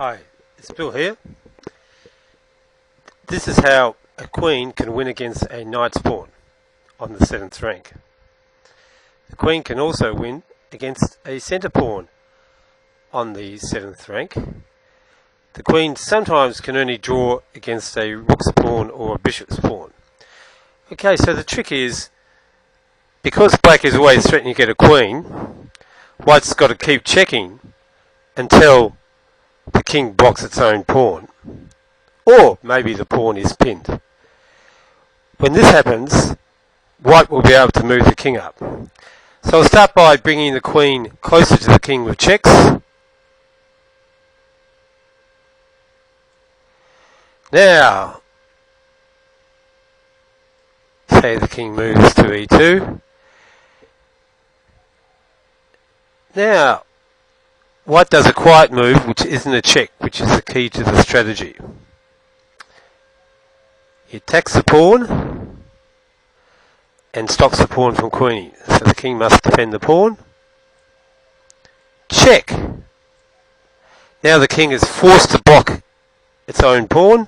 Hi, it's Bill here. This is how a queen can win against a knight's pawn on the 7th rank. The queen can also win against a centre pawn on the 7th rank. The queen sometimes can only draw against a rook's pawn or a bishop's pawn. Okay, so the trick is, because black is always threatening to get a queen, white's got to keep checking until the king blocks its own pawn, or maybe the pawn is pinned. When this happens, white will be able to move the king up. So I'll start by bringing the queen closer to the king with checks. Now, say the king moves to e2. Now, white does a quiet move, which isn't a check, which is the key to the strategy. He attacks the pawn and stops the pawn from queening. So the king must defend the pawn. Check. Now the king is forced to block its own pawn.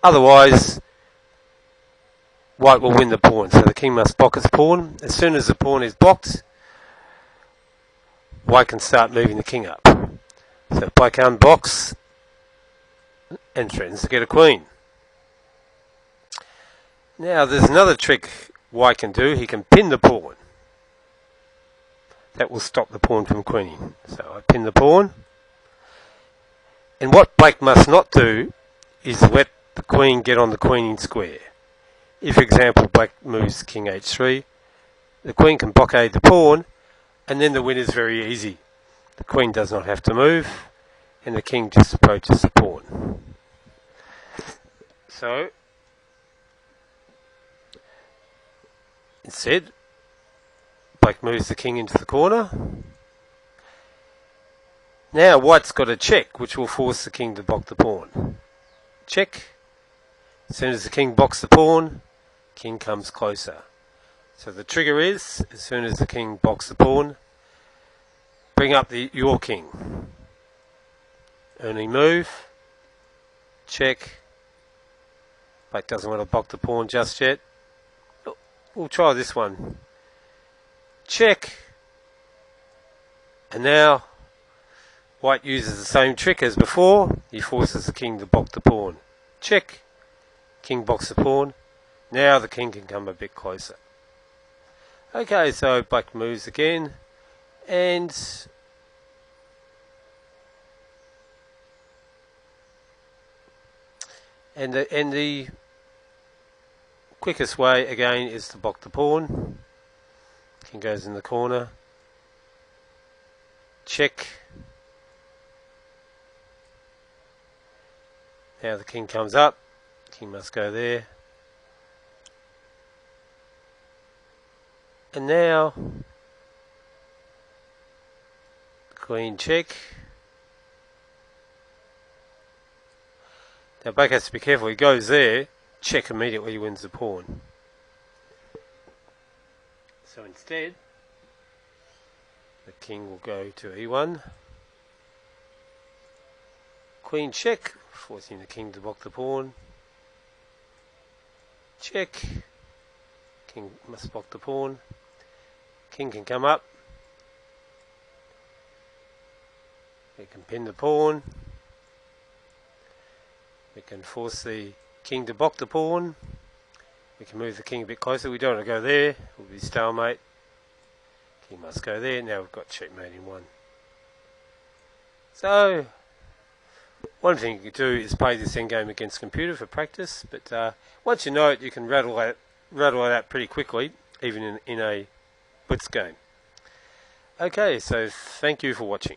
Otherwise, white will win the pawn. So the king must block its pawn. As soon as the pawn is blocked, white can start moving the king up. So black unblocks and threatens to get a queen. Now there's another trick white can do. He can pin the pawn. That will stop the pawn from queening. So I pin the pawn. And what black must not do is let the queen get on the queening square. If, for example, black moves king h3, the queen can blockade the pawn, and then the win is very easy. The queen does not have to move, and the king just approaches the pawn. So, instead, black moves the king into the corner. Now white's got a check, which will force the king to block the pawn. Check. As soon as the king blocks the pawn, king comes closer. So the trigger is, as soon as the king blocks the pawn, bring up your king. Only move. Check. Black doesn't want to block the pawn just yet. We'll try this one. Check. And now white uses the same trick as before. He forces the king to block the pawn. Check. King blocks the pawn. Now the king can come a bit closer. Okay, so black moves again, and the quickest way again is to block the pawn. King goes in the corner. Check. Now the king comes up. King must go there. And now queen check. Now black has to be careful. He goes there. Check immediately, he wins the pawn. So instead, the king will go to e1. Queen check, forcing the king to block the pawn. Check. King must block the pawn. King can come up. We can pin the pawn. We can force the king to block the pawn. We can move the king a bit closer. We don't want to go there. It will be stalemate. King must go there. Now we've got checkmate in one. So, one thing you can do is play this endgame against computer for practice. But once you know it, you can rattle it out pretty quickly, even in a blitz game. Okay, so thank you for watching.